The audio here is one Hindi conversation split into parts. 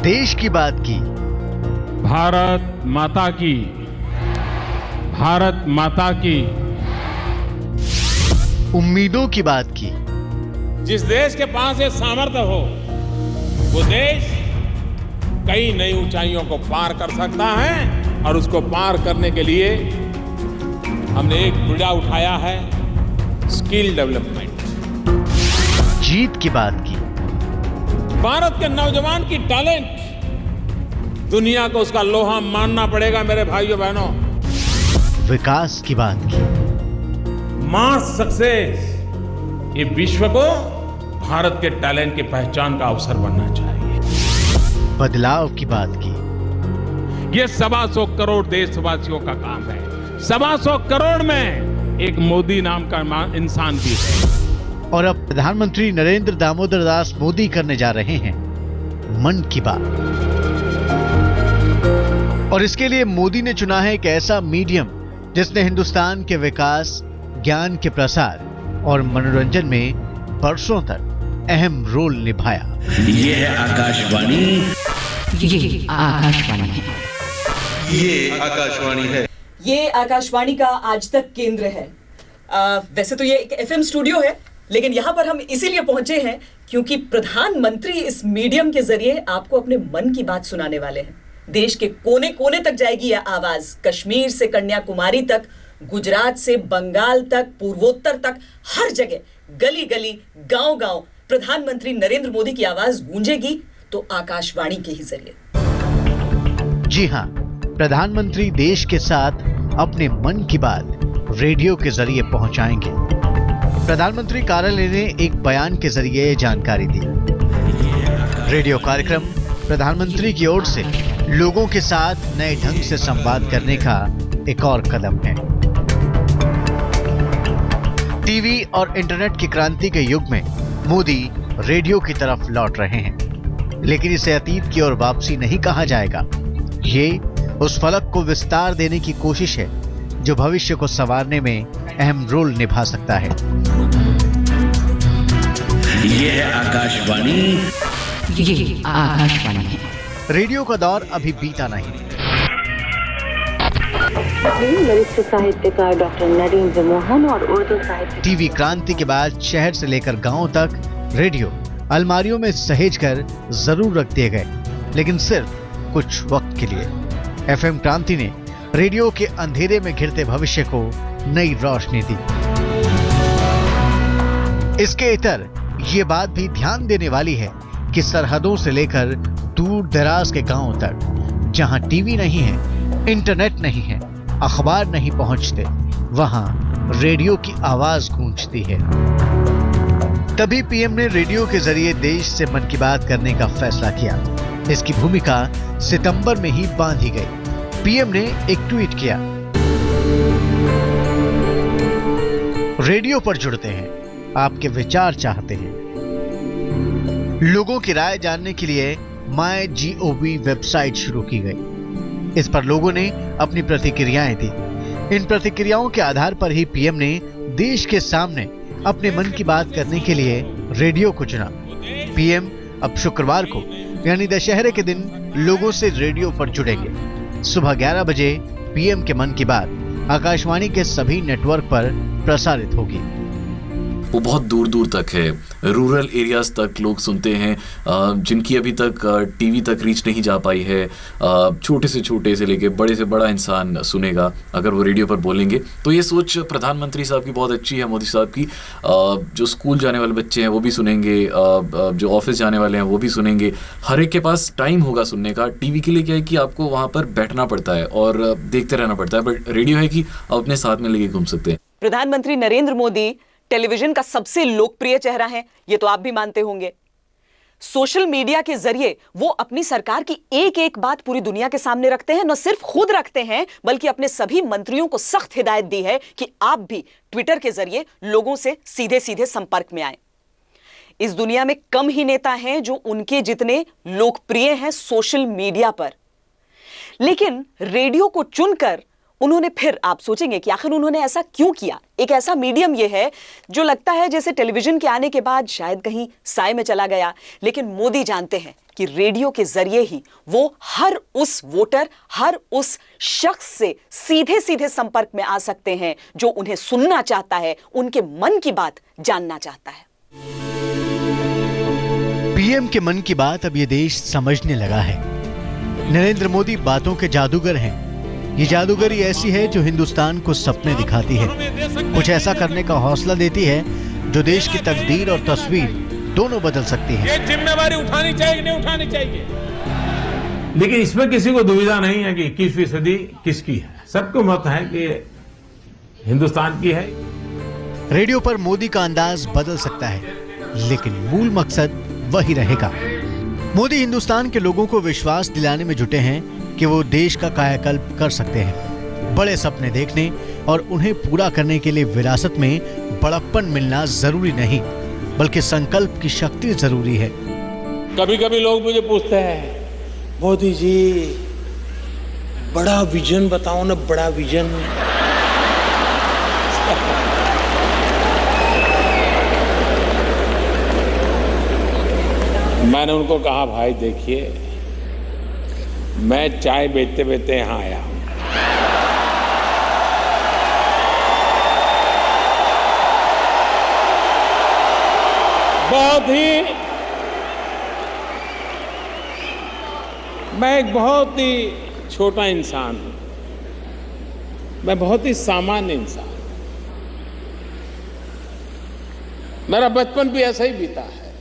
देश की बात की, भारत माता की, भारत माता की। उम्मीदों की बात की। जिस देश के पास ये सामर्थ्य हो, वो देश कई नई ऊंचाइयों को पार कर सकता है और उसको पार करने के लिए हमने एक बीड़ा उठाया है, स्किल डेवलपमेंट। जीत की बात की। भारत के नौजवान की टैलेंट दुनिया को उसका लोहा मानना पड़ेगा मेरे भाइयों बहनों। विकास की बात की। मास सक्सेस, ये विश्व को भारत के टैलेंट की पहचान का अवसर बनना चाहिए। बदलाव की बात की। ये 125 करोड़ देशवासियों का काम है। 125 करोड़ में एक मोदी नाम का इंसान भी है। और अब प्रधानमंत्री नरेंद्र दामोदर दास मोदी करने जा रहे हैं मन की बात। और इसके लिए मोदी ने चुना है एक ऐसा मीडियम जिसने हिंदुस्तान के विकास, ज्ञान के प्रसार और मनोरंजन में बरसों तक अहम रोल निभाया। ये है आकाशवाणी। ये आकाशवाणी है। ये आकाशवाणी है। ये आकाशवाणी का आज तक केंद्र है। वैसे तो ये एक एफएम स्टूडियो है, लेकिन यहाँ पर हम इसीलिए पहुंचे हैं क्योंकि प्रधानमंत्री इस मीडियम के जरिए आपको अपने मन की बात सुनाने वाले हैं। देश के कोने कोने तक जाएगी यह आवाज, कश्मीर से कन्याकुमारी तक, गुजरात से बंगाल तक, पूर्वोत्तर तक, हर जगह, गली गली, गांव गांव प्रधानमंत्री नरेंद्र मोदी की आवाज गूंजेगी तो आकाशवाणी के ही जरिए। जी हां, प्रधानमंत्री देश के साथ अपने मन की बात रेडियो के जरिए पहुंचाएंगे। प्रधानमंत्री कार्यालय ने एक बयान के जरिए ये जानकारी दी। रेडियो कार्यक्रम प्रधानमंत्री की ओर से लोगों के साथ नए ढंग से संवाद करने का एक और कदम है। टीवी और इंटरनेट की क्रांति के युग में मोदी रेडियो की तरफ लौट रहे हैं, लेकिन इसे अतीत की ओर वापसी नहीं कहा जाएगा। ये उस फलक को विस्तार देने की कोशिश है जो भविष्य को संवारने में अहम रोल निभा सकता है। ये है आकाशवाणी। ये आकाशवाणी है। रेडियो का दौर अभी बीता नहीं। वरिष्ठ साहित्यकार डॉक्टर नरेंद्र मोहन और उर्दू साहित्य। टीवी क्रांति के बाद शहर से लेकर गांव तक रेडियो अलमारियों में सहेज कर जरूर रख दिए गए, लेकिन सिर्फ कुछ वक्त के लिए। एफएम क्रांति ने रेडियो के अंधेरे में घिरते भविष्य को नई रोशनी दी। इसके इतर ये बात भी ध्यान देने वाली है कि सरहदों से लेकर दूर दराज के गांवों तक जहां टीवी नहीं है, इंटरनेट नहीं है, अखबार नहीं पहुंचते, वहां रेडियो की आवाज गूंजती है। तभी पीएम ने रेडियो के जरिए देश से मन की बात करने का फैसला किया। इसकी भूमिका सितंबर में ही बांधी गई। पीएम ने एक ट्वीट किया, रेडियो पर जुड़ते हैं, आपके विचार चाहते हैं। लोगों की राय जानने के लिए MyGov वेबसाइट शुरू की गई। इस पर लोगों ने अपनी प्रतिक्रियाएं दी। इन प्रतिक्रियाओं के आधार पर ही पीएम ने देश के सामने अपने मन की बात करने के लिए रेडियो को चुना। पीएम अब शुक्रवार को यानी दशहरे के दिन लोगों से रेडियो पर जुड़ेंगे। सुबह 11 बजे पीएम के मन की बात आकाशवाणी के सभी नेटवर्क पर प्रसारित होगी। वो बहुत दूर दूर तक है, रूरल एरियाज तक लोग सुनते हैं, जिनकी अभी तक टीवी तक रीच नहीं जा पाई है। छोटे से लेके बड़े से बड़ा इंसान सुनेगा अगर वो रेडियो पर बोलेंगे। तो ये सोच प्रधानमंत्री साहब की बहुत अच्छी है, मोदी साहब की। जो स्कूल जाने वाले बच्चे हैं वो भी सुनेंगे, जो ऑफिस जाने वाले हैं वो भी सुनेंगे। हर एक के पास टाइम होगा सुनने का। टीवी के लिए क्या है कि आपको वहाँ पर बैठना पड़ता है और देखते रहना पड़ता है, बट रेडियो है कि आप अपने साथ में लेके घूम सकते हैं। प्रधानमंत्री नरेंद्र मोदी टेलीविजन का सबसे लोकप्रिय चेहरा है, ये तो आप भी मानते होंगे। सोशल मीडिया के जरिए वो अपनी सरकार की एक एक बात पूरी दुनिया के सामने रखते हैं। न सिर्फ खुद रखते हैं बल्कि अपने सभी मंत्रियों को सख्त हिदायत दी है कि आप भी ट्विटर के जरिए लोगों से सीधे सीधे संपर्क में आए। इस दुनिया में कम ही नेता हैं जो उनके जितने लोकप्रिय हैं सोशल मीडिया पर, लेकिन रेडियो को चुनकर उन्होंने फिर, आप सोचेंगे कि आखिर उन्होंने ऐसा क्यों किया। एक ऐसा मीडियम ये है जो लगता है जैसे टेलीविजन के आने के बाद शायद कहीं साए में चला गया, लेकिन मोदी जानते हैं कि रेडियो के जरिए ही वो हर उस वोटर, हर उस शख्स से सीधे सीधे संपर्क में आ सकते हैं जो उन्हें सुनना चाहता है, उनके मन की बात जानना चाहता है। पीएम के मन की बात अब ये देश समझने लगा है। नरेंद्र मोदी बातों के जादूगर हैं। ये जादूगरी ऐसी है जो हिंदुस्तान को सपने दिखाती है, कुछ ऐसा करने का हौसला देती है जो देश की तकदीर और तस्वीर दोनों बदल सकती है। ये जिम्मेवारी उठानी चाहिए, नहीं उठानी चाहिए, लेकिन इसमें किसी को दुविधा नहीं है कि 21वीं सदी किसकी है। सबको मत है कि हिंदुस्तान की है। रेडियो पर मोदी का अंदाज बदल सकता है, लेकिन मूल मकसद वही रहेगा। मोदी हिंदुस्तान के लोगों को विश्वास दिलाने में जुटे हैं कि वो देश का कायाकल्प कर सकते हैं। बड़े सपने देखने और उन्हें पूरा करने के लिए विरासत में बड़प्पन मिलना जरूरी नहीं, बल्कि संकल्प की शक्ति जरूरी है। कभी कभी लोग मुझे पूछते हैं, मोदी जी बड़ा विजन बताओ ना, बड़ा विजन। मैंने उनको कहा, भाई देखिए, मैं चाय बेचते बेचते यहां आया हूं। मैं एक बहुत ही छोटा इंसान हूं, मैं बहुत ही सामान्य इंसान हूं। मेरा बचपन भी ऐसा ही बीता है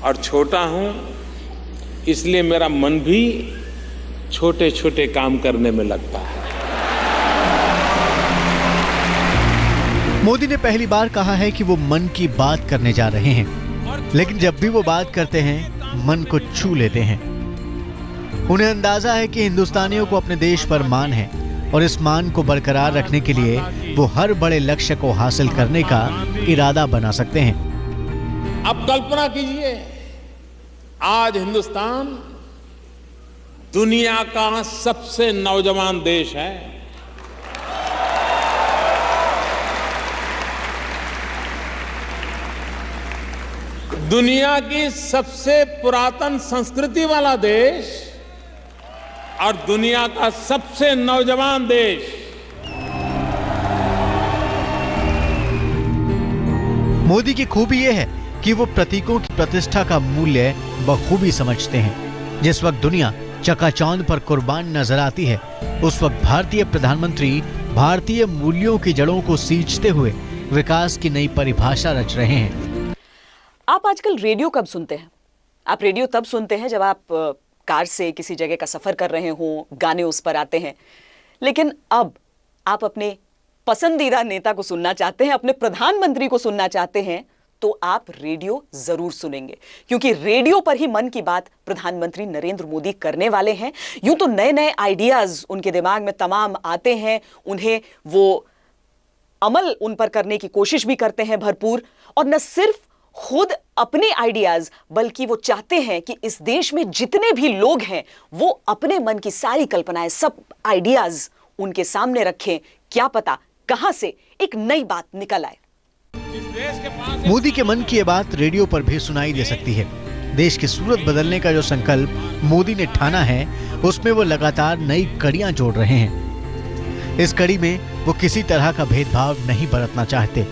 और छोटा हूं, इसलिए मेरा मन भी छोटे छोटे काम करने में लगता है। मोदी ने पहली बार कहा है कि वो मन की बात करने जा रहे हैं, लेकिन जब भी वो बात करते हैं मन को छू लेते हैं। उन्हें अंदाजा है कि हिंदुस्तानियों को अपने देश पर मान है और इस मान को बरकरार रखने के लिए वो हर बड़े लक्ष्य को हासिल करने का इरादा बना सकते हैं। अब कल्पना कीजिए, आज हिंदुस्तान दुनिया का सबसे नौजवान देश है। दुनिया की सबसे पुरातन संस्कृति वाला देश और दुनिया का सबसे नौजवान देश। मोदी की खूबी यह है कि वो प्रतीकों की प्रतिष्ठा का मूल्य बखूबी समझते हैं। जिस वक्त दुनिया चकाचौंध पर कुर्बान नजर आती है, उस वक्त भारतीय प्रधानमंत्री भारतीय मूल्यों की जड़ों को सींचते हुए विकास की नई परिभाषा रच रहे हैं। आप आजकल रेडियो कब सुनते हैं? आप रेडियो तब सुनते हैं जब आप कार से किसी जगह का सफर कर रहे हो, गाने उस पर आते हैं। लेकिन अब आप अपने पसंदीदा नेता को सुनना चाहते हैं, अपने प्रधानमंत्री को सुनना चाहते हैं, तो आप रेडियो जरूर सुनेंगे, क्योंकि रेडियो पर ही मन की बात प्रधानमंत्री नरेंद्र मोदी करने वाले हैं। यूं तो नए नए आइडियाज उनके दिमाग में तमाम आते हैं, उन्हें वो अमल उन पर करने की कोशिश भी करते हैं भरपूर। और न सिर्फ खुद अपने आइडियाज, बल्कि वो चाहते हैं कि इस देश में जितने भी लोग हैं वो अपने मन की सारी कल्पनाएं, सब आइडियाज उनके सामने रखें। क्या पता कहां से एक नई बात निकल आए। मोदी के मन की ये बात रेडियो पर भी सुनाई दे सकती है। देश की सूरत बदलने का जो संकल्प मोदी ने ठाना है, उसमें वो लगातार नई कड़ियां जोड़ रहे हैं। इस कड़ी में वो किसी तरह का भेदभाव नहीं बरतना चाहते।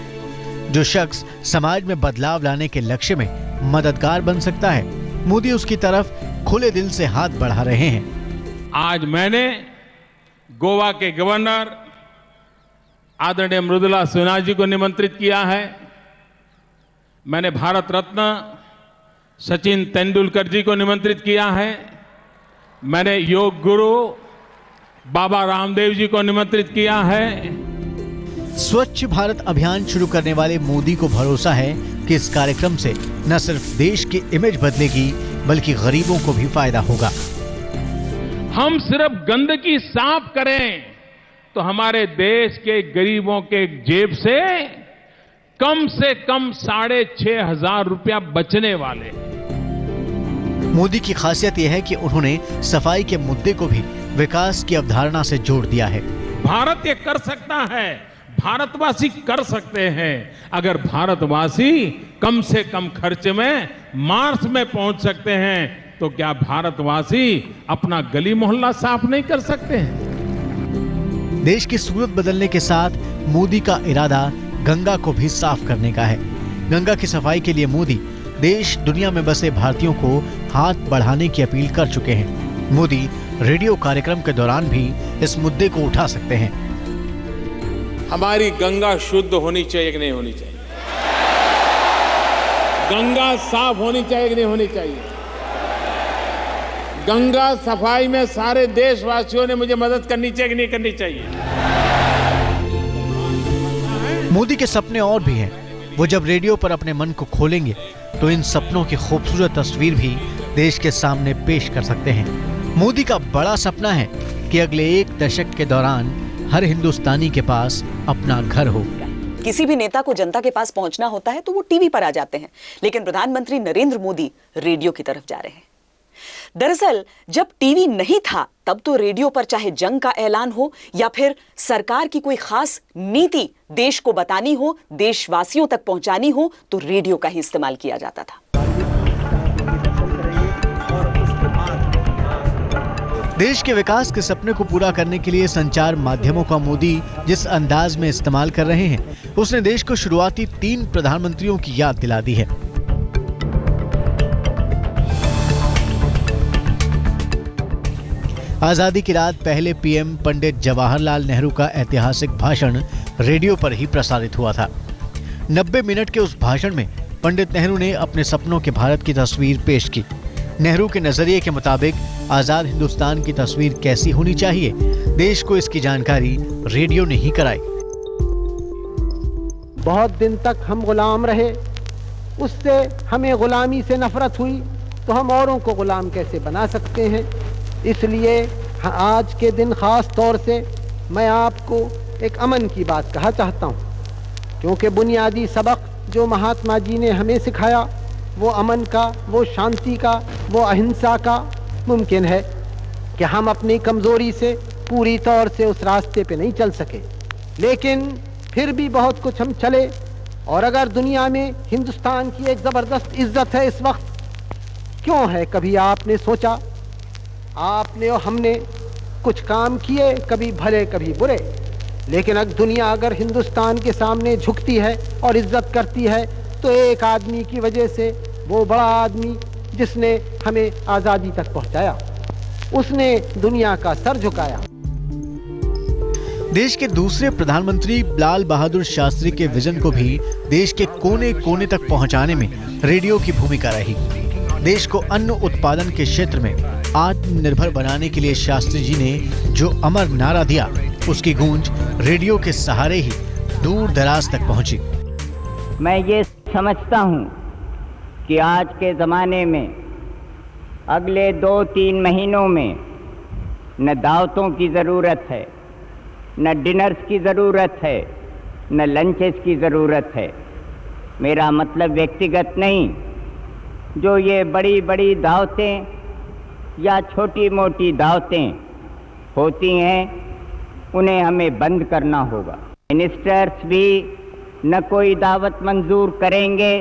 जो शख्स समाज में बदलाव लाने के लक्ष्य में मददगार बन सकता है, मोदी उसकी तरफ खुले दिल से हाथ बढ़ा रहे हैं। आज मैंने गोवा के गवर्नर आदरणीय मृदुला सिन्हा जी को निमंत्रित किया है। मैंने भारत रत्न सचिन तेंदुलकर जी को निमंत्रित किया है। मैंने योग गुरु बाबा रामदेव जी को निमंत्रित किया है। स्वच्छ भारत अभियान शुरू करने वाले मोदी को भरोसा है कि इस कार्यक्रम से न सिर्फ देश की इमेज बदलेगी, बल्कि गरीबों को भी फायदा होगा। हम सिर्फ गंदगी साफ करें तो हमारे देश के गरीबों के जेब से कम 6,500 रुपया बचने वाले। मोदी की खासियत यह है कि उन्होंने सफाई के मुद्दे को भी विकास की अवधारणा से जोड़ दिया है। भारत ये कर सकता है, भारतवासी कर सकते हैं। अगर भारतवासी कम से कम खर्च में मार्स में पहुंच सकते हैं तो क्या भारतवासी अपना गली मोहल्ला साफ नहीं कर सकते हैं? देश की सूरत बदलने के साथ मोदी का इरादा गंगा को भी साफ करने का है। गंगा की सफाई के लिए मोदी देश दुनिया में बसे भारतीयों को हाथ बढ़ाने की अपील कर चुके हैं। मोदी रेडियो कार्यक्रम के दौरान भी इस मुद्दे को उठा सकते हैं। हमारी गंगा शुद्ध होनी चाहिए कि नहीं होनी चाहिए? गंगा साफ होनी चाहिए कि नहीं होनी चाहिए? गंगा सफाई में सारे देशवासियों ने मुझे मदद करनी चाहिए कि नहीं करनी चाहिए? मोदी के सपने और भी हैं। वो जब रेडियो पर अपने मन को खोलेंगे तो इन सपनों की खूबसूरत तस्वीर भी देश के सामने पेश कर सकते हैं। मोदी का बड़ा सपना है कि अगले 1 दशक के दौरान हर हिंदुस्तानी के पास अपना घर हो। किसी भी नेता को जनता के पास पहुंचना होता है तो वो टीवी पर आ जाते हैं, लेकिन प्रधानमंत्री नरेंद्र मोदी रेडियो की तरफ जा रहे हैं। दरअसल जब टीवी नहीं था तब तो रेडियो पर चाहे जंग का ऐलान हो या फिर सरकार की कोई खास नीति देश को बतानी हो, देशवासियों तक पहुंचानी हो, तो रेडियो का ही इस्तेमाल किया जाता था। देश के विकास के सपने को पूरा करने के लिए संचार माध्यमों का मोदी जिस अंदाज में इस्तेमाल कर रहे हैं, उसने देश को शुरुआती 3 प्रधानमंत्रियों की याद दिला दी है। आजादी की रात पहले पीएम पंडित जवाहरलाल नेहरू का ऐतिहासिक भाषण रेडियो पर ही प्रसारित हुआ था। 90 मिनट के उस भाषण में पंडित नेहरू ने अपने सपनों के भारत की तस्वीर पेश की। नेहरू के नजरिए के मुताबिक आजाद हिंदुस्तान की तस्वीर कैसी होनी चाहिए, देश को इसकी जानकारी रेडियो ने ही कराई। बहुत दिन तक हम गुलाम रहे, उससे हमें गुलामी से नफरत हुई, तो हम औरों को गुलाम कैसे बना सकते हैं। इसलिए आज के दिन खास तौर से मैं आपको एक अमन की बात कहा चाहता हूँ, क्योंकि बुनियादी सबक जो महात्मा जी ने हमें सिखाया वो अमन का, वो शांति का, वो अहिंसा का। मुमकिन है कि हम अपनी कमज़ोरी से पूरी तौर से उस रास्ते पे नहीं चल सके, लेकिन फिर भी बहुत कुछ हम चले। और अगर दुनिया में हिंदुस्तान की एक ज़बरदस्त इज्जत है इस वक्त, क्यों है? कभी आपने सोचा? आपने और हमने कुछ काम किए, कभी भले कभी बुरे, लेकिन अगर दुनिया अगर हिंदुस्तान के सामने झुकती है और इज्जत करती है तो एक आदमी की वजह से, वो बड़ा आदमी जिसने हमें आज़ादी तक पहुंचाया, उसने दुनिया का सर झुकाया। देश के दूसरे प्रधानमंत्री लाल बहादुर शास्त्री के विजन को भी देश के कोने कोने तक पहुंचाने में रेडियो की भूमिका रही। देश को अन्न उत्पादन के क्षेत्र में आत्मनिर्भर बनाने के लिए शास्त्री जी ने जो अमर नारा दिया, उसकी गूंज रेडियो के सहारे ही दूर दराज तक पहुंची। मैं ये समझता हूँ कि आज के ज़माने में अगले 2-3 महीनों में न दावतों की ज़रूरत है, न डिनर्स की ज़रूरत है, न लंचेस की ज़रूरत है। मेरा मतलब व्यक्तिगत नहीं, जो ये बड़ी बड़ी दावतें या छोटी मोटी दावतें होती हैं, उन्हें हमें बंद करना होगा। मिनिस्टर्स भी न कोई दावत मंजूर करेंगे,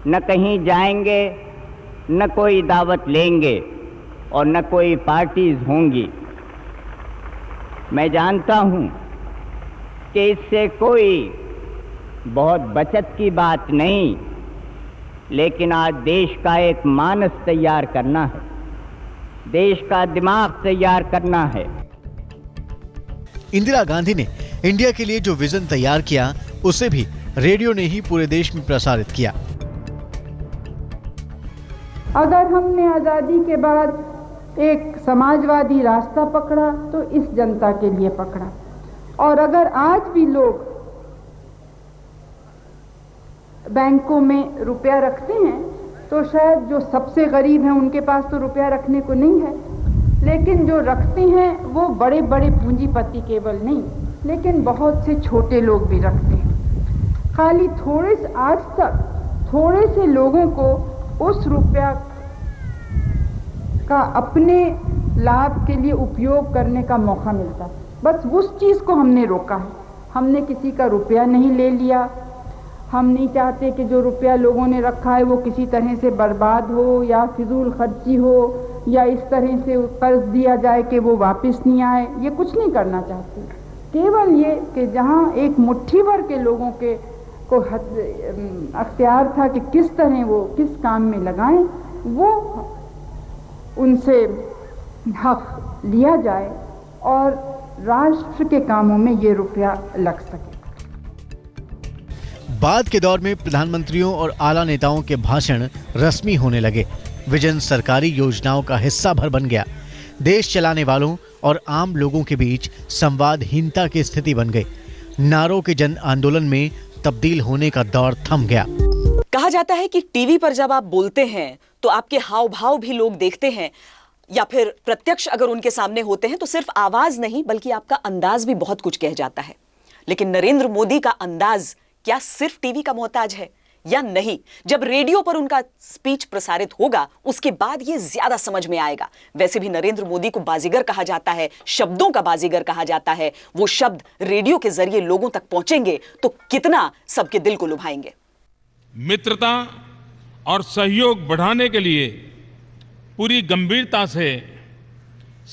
न कहीं जाएंगे, न कोई दावत लेंगे और न कोई पार्टीज होंगी। मैं जानता हूं कि इससे कोई बहुत बचत की बात नहीं, लेकिन आज देश का एक मानस तैयार करना है, देश का दिमाग तैयार करना है। इंदिरा गांधी ने इंडिया के लिए जो विजन तैयार किया, उसे भी रेडियो ने ही पूरे देश में प्रसारित किया। अगर हमने आज़ादी के बाद एक समाजवादी रास्ता पकड़ा तो इस जनता के लिए पकड़ा, और अगर आज भी लोग बैंकों में रुपया रखते हैं तो शायद जो सबसे गरीब हैं उनके पास तो रुपया रखने को नहीं है, लेकिन जो रखते हैं वो बड़े बड़े पूंजीपति केवल नहीं, लेकिन बहुत से छोटे लोग भी रखते हैं। खाली आज तक थोड़े से लोगों को उस रुपया का अपने लाभ के लिए उपयोग करने का मौका मिलता। बस उस चीज़ को हमने रोका है। हमने किसी का रुपया नहीं ले लिया। हम नहीं चाहते कि जो रुपया लोगों ने रखा है वो किसी तरह से बर्बाद हो या फिजूल खर्ची हो या इस तरह से कर्ज दिया जाए कि वो वापस नहीं आए। ये कुछ नहीं करना चाहते। केवल ये कि जहाँ एक मुट्ठी भर के लोगों के को अख्तियार था कि किस तरह वो किस काम में लगाएं, वो उनसे हक लिया जाए और राष्ट्र के कामों में ये रुपया लग सके। बाद के दौर में प्रधानमंत्रियों और आला नेताओं के भाषण रस्मी होने लगे। विजन सरकारी योजनाओं का हिस्सा भर बन गया। देश चलाने वालों और आम लोगों के बीच संवादहीनता की स्थिति बन गई। नारों के जन आंदोलन में तब्दील होने का दौर थम गया। कहा जाता है कि टीवी पर जब आप बोलते हैं तो आपके हाव भाव भी लोग देखते हैं, या फिर प्रत्यक्ष अगर उनके सामने होते हैं तो सिर्फ आवाज नहीं बल्कि आपका अंदाज भी बहुत कुछ कह जाता है। लेकिन नरेंद्र मोदी का अंदाज क्या सिर्फ टीवी का मोहताज है या नहीं? जब रेडियो पर उनका स्पीच प्रसारित होगा उसके बाद ये ज्यादा समझ में आएगा। वैसे भी नरेंद्र मोदी को बाजीगर कहा जाता है, शब्दों का बाजीगर कहा जाता है। वो शब्द रेडियो के जरिए लोगों तक पहुंचेंगे तो कितना सबके दिल को लुभाएंगे। मित्रता और सहयोग बढ़ाने के लिए पूरी गंभीरता से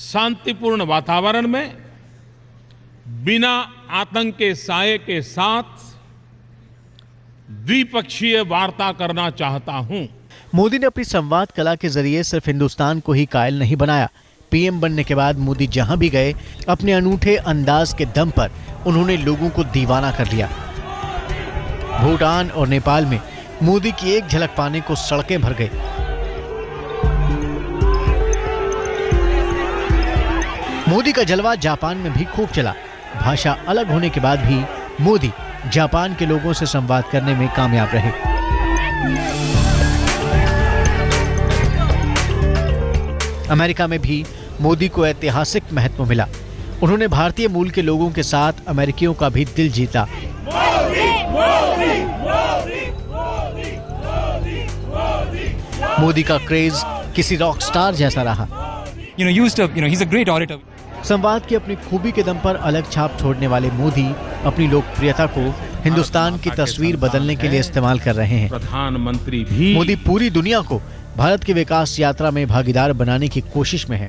शांतिपूर्ण वातावरण में बिना आतंक के साये के साथ द्विपक्षीय वार्ता करना चाहता हूं। मोदी ने अपनी संवाद कला के जरिए सिर्फ हिंदुस्तान को ही कायल नहीं बनाया। पीएम बनने के बाद मोदी जहां भी गए अपने अनूठे अंदाज के दम पर उन्होंने लोगों को दीवाना कर दिया। भूटान और नेपाल में मोदी की एक झलक पाने को सड़कें भर गई। मोदी का जलवा जापान में भी खूब चला। भाषा अलग होने के बाद भी मोदी जापान के लोगों से संवाद करने में कामयाब रहे। अमेरिका में भी मोदी को ऐतिहासिक महत्व मिला। उन्होंने भारतीय मूल के लोगों के साथ अमेरिकियों का भी दिल जीता। मोदी का क्रेज किसी रॉक स्टार जैसा रहा। he's a great orator. संवाद की अपनी खूबी के दम पर अलग छाप छोड़ने वाले मोदी अपनी लोकप्रियता को हिंदुस्तान की तस्वीर बदलने के लिए इस्तेमाल कर रहे हैं। प्रधानमंत्री भी मोदी पूरी दुनिया को भारत की विकास यात्रा में भागीदार बनाने की कोशिश में है।